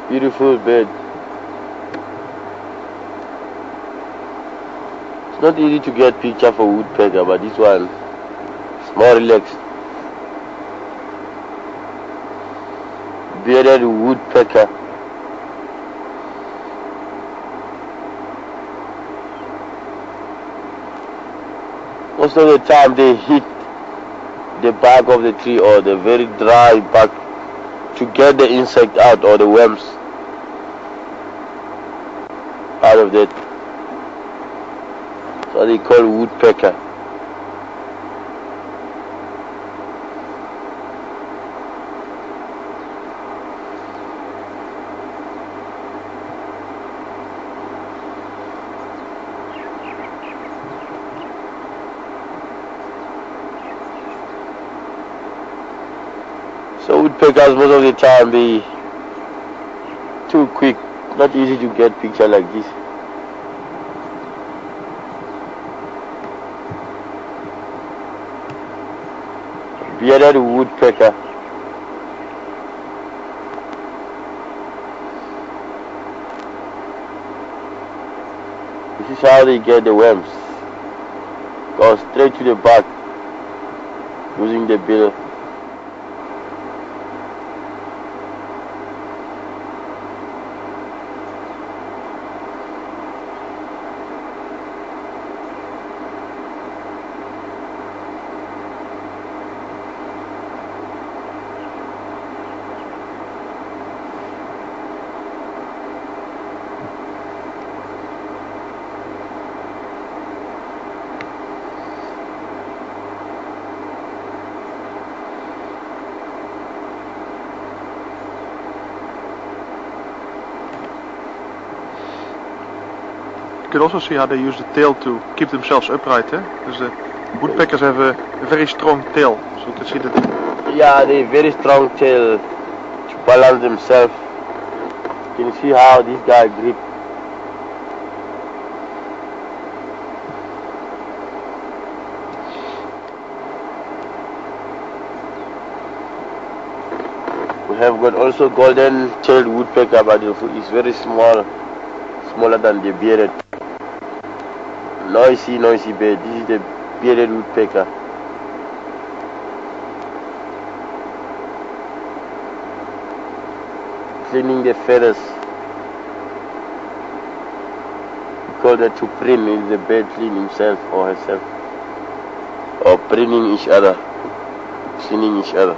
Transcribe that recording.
Beautiful bird. It's not easy to get picture for woodpecker, but this one is more relaxed. Bearded woodpecker. Most of the time they hit the bark of the tree or the very dry bark to get the insect out or the worms out of that. So they call woodpecker. So woodpeckers most of the time be too quick, not easy to get picture like this. Bearded woodpecker. This is how they get the worms. Go straight to the back using the bill. You can also see how they use the tail to keep themselves upright, eh? Because the woodpeckers have a very strong tail, so you can see that. Yeah, they very strong tail to balance themselves. You can see how this guy grip. We have got also golden tailed woodpecker, but it's very small, smaller than the bearded. Noisy bird. This is the bearded woodpecker. Cleaning the feathers. We call that to preen. Is the bird clean himself or herself, or preening each other, cleaning each other.